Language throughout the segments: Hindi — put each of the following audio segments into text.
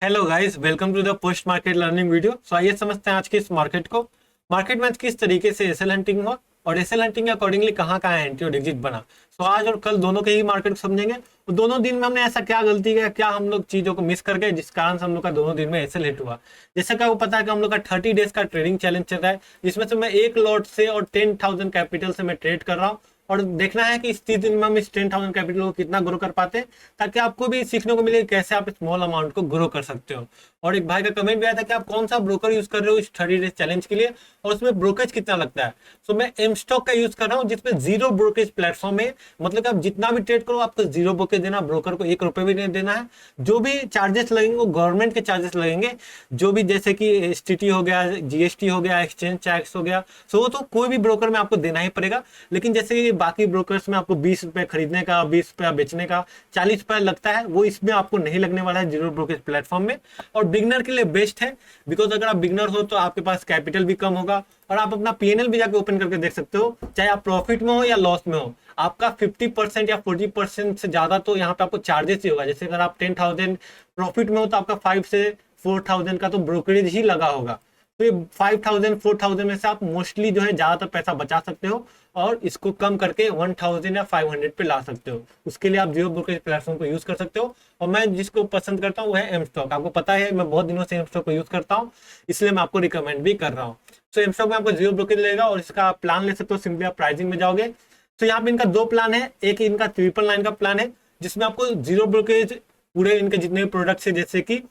Hello guys, welcome to the post market learning video. So आइए समझते हैं आज की इस मार्केट को। मार्केट में आज किस तरीके से एसएल हंटिंग हुआ और एसएल हंटिंग के अकॉर्डिंगली कहाँ कहाँ एंट्री और एग्जिट बना। सो आज और कल दोनों के ही मार्केट को समझेंगे। तो दोनों दिन में हमने ऐसा क्या गलती किया, क्या हम लोग चीजों को मिस कर गए जिस कारण से हम लोग का दोनों दिन में एसएल हिट हुआ। जैसे कि आपको पता है कि हम लोग का 30 डेज का ट्रेडिंग चैलेंज चल रहा है, जिसमें से मैं एक लॉट से और 10,000 कैपिटल से मैं ट्रेड कर रहा हूँ। और देखना है कि इस 30 दिन में हम इस 10,000 कैपिटल को कितना ग्रो कर पाते हैं, ताकि आपको भी सीखने को मिले कैसे आप स्मॉल अमाउंट को ग्रो कर सकते हो। और एक भाई का कमेंट भी आया था कि आप कौन सा ब्रोकर यूज कर रहे हो इस 30 डेज चैलेंज के लिए और उसमें ब्रोकरेज कितना लगता है। सो मैं एम स्टॉक का यूज कर रहा हूँ, जिसमें जीरो ब्रोकरेज प्लेटफॉर्म है। मतलब कि आप जितना भी ट्रेड करो आपको जीरो ब्रोकरेज देना, ब्रोकर को 1 रुपए भी नहीं देना है। जो भी चार्जेस लगेंगे वो गवर्नमेंट के चार्जेस लगेंगे, जो भी जैसे कि एसटीटी हो गया, जीएसटी हो गया, एक्सचेंज टैक्स हो गया। सो वो तो कोई भी ब्रोकर में आपको देना ही पड़ेगा। लेकिन जैसे कि बाकी ब्रोकर्स में आपको 20 रुपए खरीदने का, 20 रुपया बेचने का, 40 रुपया लगता है, वो इसमें आपको नहीं लगने वाला है जीरो ब्रोकरेज प्लेटफॉर्म में। और बिगनर के लिए बेस्ट है, बिकॉज अगर आप बिगनर हो तो आपके पास कैपिटल भी कम होगा और आप अपना पीएनएल भी जाके ओपन करके देख सकते हो, चाहे आप प्रॉफिट में हो या लॉस में हो। आपका 50% या 40% से ज्यादा तो यहाँ पे आपको चार्जेस ही होगा। जैसे अगर आप 10,000 प्रॉफिट में हो तो आपका 5 से 4,000 का तो ब्रोकरेज ही लगा होगा। तो ये 5,000 4,000 में से आप मोस्टली जो है ज्यादातर पैसा बचा सकते हो और इसको कम करके 1,000 या 500 पे ला सकते हो। उसके लिए आप जियो ब्रोकरेज प्लेटफॉर्म को यूज कर सकते हो। और मैं जिसको पसंद करता हूँ वो है एम स्टॉक। आपको पता है मैं बहुत दिनों से एम स्टॉक को यूज करता हूँ, इसलिए मैं आपको रिकमेंड भी कर रहा हूँ। तो एम स्टॉक में आपको जीरो ब्रोकरेज लेगा और इसका प्लान ले सकते हो। सिंपली आप प्राइसिंग में जाओगे तो यहाँ पे इनका दो प्लान है। एक इनका 999 का प्लान है, जिसमें आपको जीरो ब्रोकरेज पूरे इनके जितने भी प्रोडक्ट्स है, जैसे कि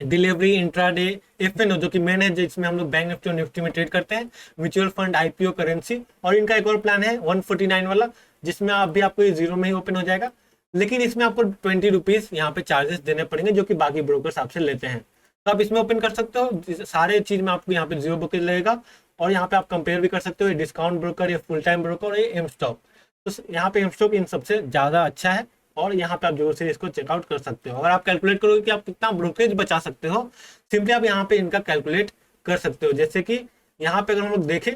डिलीवरी, इंट्राडे, एफएनओ जो कि मेन है, जिसमें हम लोग बैंक निफ्टी और निफ्टी में ट्रेड करते हैं, म्यूचुअल फंड, आईपीओ, करेंसी। और इनका एक और प्लान है 149 वाला, जिसमें आप भी आपको जीरो में ही ओपन हो जाएगा। लेकिन इसमें आपको 20 रुपीज यहाँ पे चार्जेस देने पड़ेंगे, जो कि बाकी ब्रोकर्स आपसे लेते हैं। तो आप इसमें ओपन कर सकते हो। सारे चीज में आपको यहाँ पे जीरो ब्रोकरेज लगेगा। और यहाँ पे आप कंपेयर भी कर सकते हो, ये डिस्काउंट ब्रोकर, ये फुल टाइम ब्रोकर और ये एम स्टॉक। तो यहाँ पे एम स्टॉक इन सबसे ज्यादा अच्छा है और यहाँ पे आप जरूर से इसको चेकआउट कर सकते हो। अगर आप कैलकुलेट करोगे कि आप कितना ब्रोकरेज बचा सकते हो, सिंपली आप यहाँ पे इनका कैलकुलेट कर सकते हो। जैसे कि यहाँ पे अगर हम लोग देखें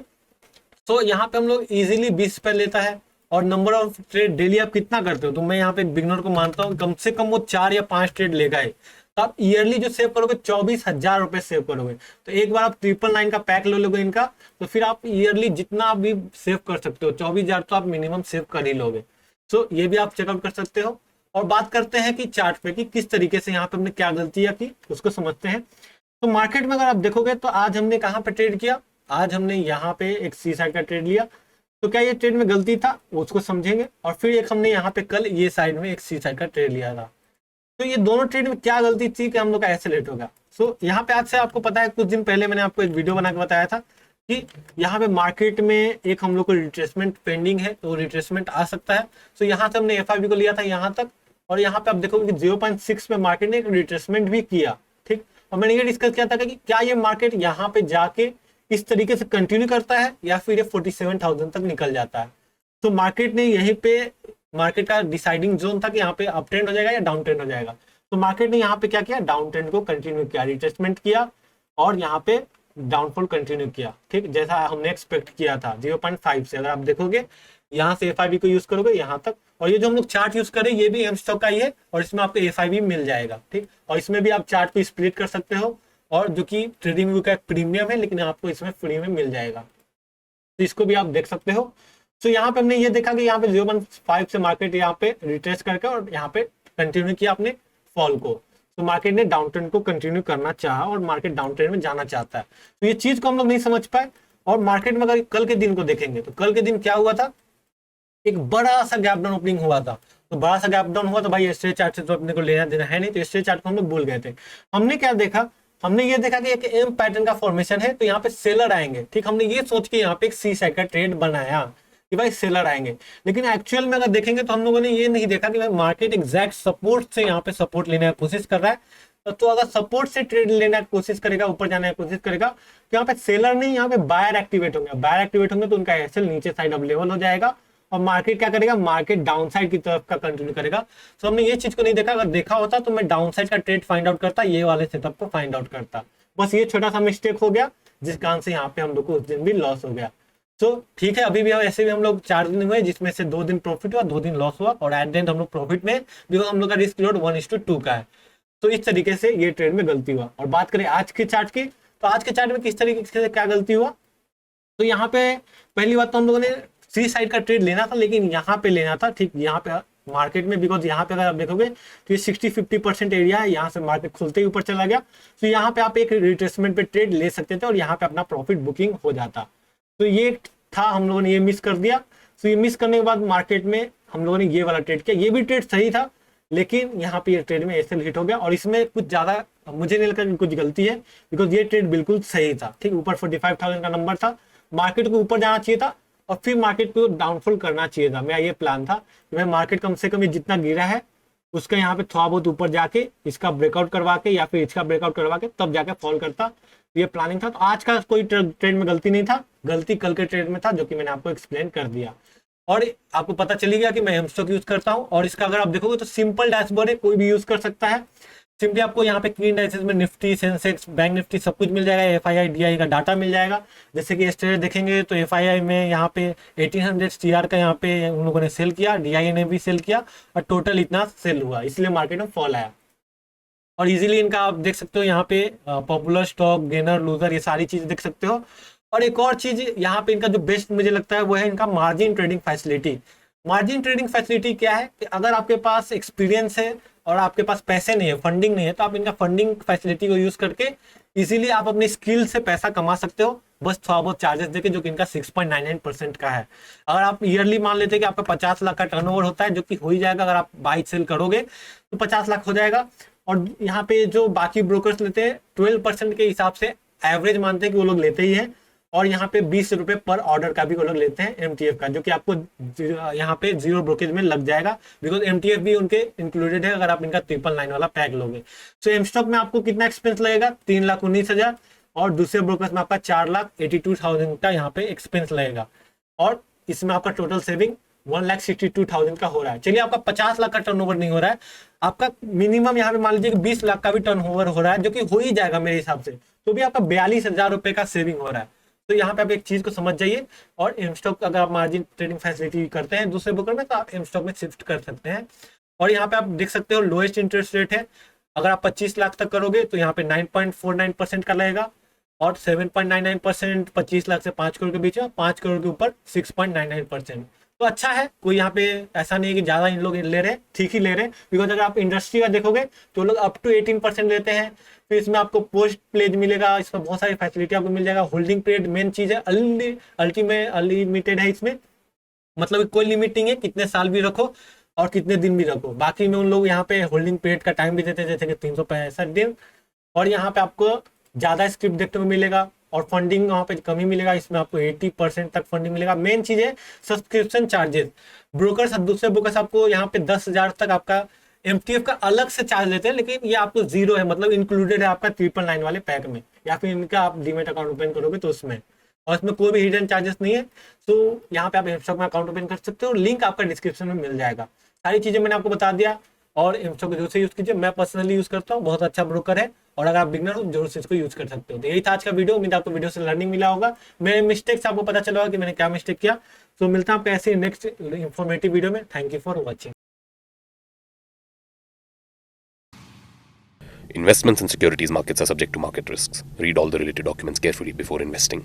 तो यहाँ पे हम लोग इजीली 20 रुपए लेता है। और नंबर ऑफ ट्रेड डेली आप कितना करते हो, तो मैं यहाँ पे बिगनर को मानता हूँ कम से कम वो 4 या 5 ट्रेड लेगा है। तो आप ईयरली जो सेव करोगे 24,000 रुपए सेव करोगे। तो एक बार आप 999 का पैक ले लोगे इनका, तो फिर आप ईयरली जितना भी सेव कर सकते हो 24,000 तो आप मिनिमम सेव कर ही लोगे। सो ये भी आप चेकआउट कर सकते हो। और बात करते हैं कि चार्ट पे कि किस तरीके से यहाँ पे हमने क्या गलतियां की, उसको समझते हैं। तो मार्केट में अगर आप देखोगे तो आज हमने कहाँ पे ट्रेड किया, आज हमने यहाँ पे एक सी साइड का ट्रेड लिया। तो क्या ये ट्रेड में गलती था, उसको समझेंगे। और फिर एक हमने यहाँ पे कल ये साइड में एक सी साइड का ट्रेड लिया था। तो ये दोनों ट्रेड में क्या गलती थी कि हम लोग का ऐसे लेट होगा। सो यहाँ पे आज से आपको पता है, कुछ दिन पहले मैंने आपको एक वीडियो बना के बताया था कि यहाँ पे मार्केट में एक हम लोग को रिट्रेसमेंट पेंडिंग है, तो रिट्रेसमेंट आ सकता है। सो यहाँ से हमने एफआईबी को लिया था यहाँ तक। और यहाँ पे आप देखोगे कि 0.6 पे मार्केट ने एक रिट्रेसमेंट भी किया। ठीक, और मैंने ये डिस्कस किया था कि क्या ये मार्केट यहाँ पे जाके इस तरीके से कंटिन्यू करता है या फिर ये 47,000 तक निकल जाता है। तो मार्केट ने यहीं पे, मार्केट का डिसाइडिंग जोन था कि यहाँ पे अप ट्रेंड हो जाएगा या डाउन ट्रेंड हो जाएगा। तो मार्केट ने यहाँ पे क्या किया, डाउन ट्रेंड को कंटिन्यू किया, रिट्रेसमेंट किया और यहाँ पे डाउनफॉल कंटिन्यू किया। ठीक, जैसा हमने एक्सपेक्ट किया था 0.5 से। अगर आप देखोगे यहाँ से एफआईबी को यूज करोगे यहाँ तक, और ये जो हम लोग चार्ट यूज करें ये भी एम स्टॉक का ही है और इसमें आपको एफआईबी मिल जाएगा। ठीक, और इसमें भी आप चार्ट को स्प्लिट कर सकते हो, और जो कि ट्रेडिंग व्यू का एक प्रीमियम है, लेकिन आपको इसमें फ्री में मिल जाएगा। तो इसको भी आप देख सकते हो। तो यहाँ पे हमने ये देखा कि यहाँ पे 0.5 से मार्केट यहाँ पे रिट्रेस करके और यहाँ पे कंटिन्यू किया अपने फॉल को। तो मार्केट ने डाउन ट्रेंड को कंटिन्यू करना चाहा और मार्केट डाउन ट्रेंड में जाना चाहता है। तो ये चीज को हम लोग नहीं समझ पाए। और मार्केट में अगर कल के दिन को देखेंगे तो कल के दिन क्या हुआ था, एक बड़ा सा गैप डाउन ओपनिंग हुआ था। तो बड़ा सा गैप डाउन हुआ तो भाई एसटे चार्ट से तो अपने को लेना देना है नहीं, तो एसटे चार्ट को हम लोग भूल गए थे। हमने क्या देखा, हमने ये देखा कि एक एम पैटर्न का फॉर्मेशन है, तो यहाँ पे सेलर आएंगे। ठीक, हमने ये सोच के यहाँ पे एक सी साइड का ट्रेड बनाया कि भाई सेलर आएंगे। लेकिन एक्चुअल में अगर देखेंगे तो हम लोगों ने ये नहीं देखा कि भाई मार्केट एग्जैक्ट सपोर्ट से यहाँ पे सपोर्ट लेने की कोशिश कर रहा है। तो अगर सपोर्ट से ट्रेड लेने की कोशिश करेगा, ऊपर जाने की कोशिश करेगा, तो यहाँ पे सेलर नहीं, यहाँ पे बायर एक्टिवेट होंगे। बायर एक्टिवेट होंगे तो उनका एसएल नीचे साइड अब लेवल हो जाएगा और मार्केट क्या करेगा, मार्केट डाउन साइड की तरफ का कंटिन्यू करेगा। तो हमने ये चीज को नहीं देखा। अगर देखा होता तो मैं डाउन साइड का ट्रेड फाइंड आउट करता, ये वाले सेटअप को फाइंड आउट करता। बस ये छोटा सा मिस्टेक हो गया, जिस कारण से यहाँ पे हम लोग को उस दिन भी लॉस हो गया। तो ठीक है, अभी भी ऐसे भी हम लोग 4 दिन हुए, जिसमें से 2 दिन प्रॉफिट हुआ, 2 दिन लॉस हुआ, और एट द एंड हम लोग प्रॉफिट में, बिकॉज हम लोग का रिस्क लोड 1:2 का है। तो इस तरीके से ये ट्रेड में गलती हुआ। और बात करें आज के चार्ट की, तो आज के चार्ट में किस तरीके से क्या गलती हुआ, तो यहाँ पे पहली बात तो हम लोगों ने सी साइड का ट्रेड लेना था, लेकिन यहाँ पे लेना था ठीक यहाँ पे मार्केट में, बिकॉज यहाँ पे अगर आप देखोगे तो ये 60-50% एरिया है, यहाँ से मार्केट खुलते ही ऊपर चला गया, तो यहाँ पे आप एक रिट्रेसमेंट पे ट्रेड ले सकते थे और यहाँ पे अपना प्रॉफिट बुकिंग हो जाता। तो ये था, हम लोगों ने ये मिस कर दिया। तो ये मिस करने के बाद मार्केट में हम लोगों ने ये वाला ट्रेड किया, ये भी ट्रेड सही था, लेकिन यहाँ पे ये ट्रेड में ऐसे हिट हो गया और इसमें कुछ ज्यादा मुझे नहीं लगा कि कुछ गलती है, बिकॉज ये ट्रेड बिल्कुल सही था। ठीक, ऊपर 45,000 का नंबर था, मार्केट को ऊपर जाना चाहिए था और फिर मार्केट को डाउनफॉल करना चाहिए था। मेरा ये प्लान था कि भाई मार्केट कम से कम ये जितना गिरा है उसका यहाँ पे थोड़ा बहुत ऊपर जाके इसका ब्रेकआउट करवा के या फिर इसका ब्रेकआउट करवा के तब जाके फॉल करता, ये प्लानिंग था। तो आज का कोई ट्रेड में गलती नहीं था, गलती कल के ट्रेड में था, जो कि मैंने आपको एक्सप्लेन कर दिया और आपको पता चली गया कि मैं एमस्टॉक यूज करता हूं। और इसका अगर आप देखोगे तो सिंपल डैशबोर्ड है, कोई भी यूज कर सकता है। सिंपली आपको यहाँ पे की इंडाइसेस में निफ्टी, सेंसेक्स, बैंक निफ्टी सब कुछ मिल जाएगा, एफआईआई डीआई का डाटा मिल जाएगा। जैसे कि यस्टरडे देखेंगे तो एफआईआई में यहाँ पे 1800 सीआर का यहाँ पे उन लोगों ने सेल किया, डीआई ने भी सेल किया और टोटल इतना सेल हुआ, इसलिए मार्केट में फॉल आया। और इजीली इनका आप देख सकते हो यहाँ पे पॉपुलर स्टॉक, गेनर, लूजर, ये सारी चीजें देख सकते हो। और एक और चीज यहाँ पे इनका जो बेस्ट मुझे लगता है वो है इनका margin trading facility. Margin trading facility क्या है कि अगर आपके पास एक्सपीरियंस है और आपके पास पैसे नहीं है, फंडिंग नहीं है, तो आप इनका फंडिंग फैसिलिटी को यूज करके इजीली आप अपनी स्किल से पैसा कमा सकते हो, बस थोड़ा बहुत चार्जेस देके, जो कि इनका 6.99% का है। अगर आप ईयरली मान लेते हैं कि आपका 50 लाख का टर्नओवर होता है, जो कि हो ही जाएगा अगर आप बाई सेल करोगे तो 50 लाख हो जाएगा। और यहाँ पे जो बाकी ब्रोकर्स लेते हैं 12% के हिसाब से एवरेज मानते हैं कि वो लोग लेते ही है। और यहाँ पे 20 रुपए पर ऑर्डर का भी वो लोग लेते हैं एमटीएफ का, जो कि आपको यहाँ पे जीरो ब्रोकेज में लग जाएगा, बिकॉज एमटीएफ भी उनके इंक्लूडेड है अगर आप इनका 999 वाला पैक लोगे। सो एमस्टॉक में आपको कितना एक्सपेंस लगेगा, 3,19,000 और दूसरे ब्रोकर्स में आपका 4,82,000 का यहाँ पे एक्सपेंस लगेगा। और इसमें आपका टोटल सेविंग 1,62,000 का हो रहा है। चलिए आपका 50 लाख का टर्नओवर नहीं हो रहा है, आपका मिनिमम यहाँ पे मान लीजिए कि 20 लाख का भी टर्नओवर हो रहा है, जो कि हो ही जाएगा मेरे हिसाब से, तो भी आपका 42,000 रुपए का सेविंग हो रहा है। तो यहाँ पे आप एक चीज को समझ जाइए। और एमस्टॉक अगर आप मार्जिन ट्रेडिंग फैसिलिटी करते हैं दूसरे ब्रोकर में, तो आप एमस्टॉक में शिफ्ट कर सकते हैं। और यहाँ पे आप देख सकते हो लोएस्ट इंटरेस्ट रेट है, अगर आप 25 लाख तक करोगे तो यहाँ पे 9.49% का लगेगा और 7.99% 25 लाख से 5 करोड़ के बीच में, 5 करोड़ के ऊपर 6.99%। तो अच्छा है, कोई यहाँ पे ऐसा नहीं है कि ज्यादा इन लोग ले रहे हैं, ठीक ही ले रहे हैं। बिकॉज अगर आप इंडस्ट्री का देखोगे तो लोग अप टू 18% लेते हैं। फिर इसमें आपको पोस्ट प्लेज मिलेगा, इसमें बहुत सारी फैसिलिटी आपको मिल जाएगा। होल्डिंग पीरियड मेन चीज है, अल्टीमेट अनलिमिटेड है इसमें, मतलब कोई लिमिट नहीं है, कितने साल भी रखो और कितने दिन भी रखो। बाकी में उन लोग यहाँ पे होल्डिंग पीरियड का टाइम भी देते हैं, जैसे कि 365 दिन। और यहाँ पे आपको ज्यादा स्क्रिप्ट देखने को मिलेगा और फंडिंग वहाँ पे कम ही मिलेगा, इसमें आपको 80% तक फंडिंग मिलेगा। मेन चीज है सब्सक्रिप्शन चार्जेस, ब्रोकर्स दूसरे ब्रोकर्स आपको यहाँ पे 10,000 तक आपका एमटीएफ का अलग से चार्ज लेते हैं, लेकिन ये आपको जीरो है, मतलब इंक्लूडेड है आपका 999 वाले पैक में, या फिर इनका आप डीमेट अकाउंट ओपन करोगे तो उसमें, और इसमें कोई भी हिडन चार्जेस नहीं है। तो यहाँ पे आप एमस्टॉक में अकाउंट ओपन कर सकते हो, लिंक आपका डिस्क्रिप्शन में मिल जाएगा। सारी चीजें मैंने आपको बता दिया। और एमस्टॉक जो से यूज कीजिए, मैं पर्सनली यूज करता हूँ, बहुत अच्छा ब्रोकर है। और अगर आप बिगनर हो जरूर से इसको यूज कर सकते हो। तो यही था आज का वीडियो, उम्मीद आपको वीडियो से लर्निंग मिला होगा, मेरे मिस्टेक से आपको पता चला होगा कि मैंने क्या मिस्टेक किया। तो मिलता है आपको ऐसे नेक्स्ट इंफॉर्मेटिव वीडियो में। Thank you for watching. Investments in securities markets are subject to market risks. Read all the related documents carefully before investing.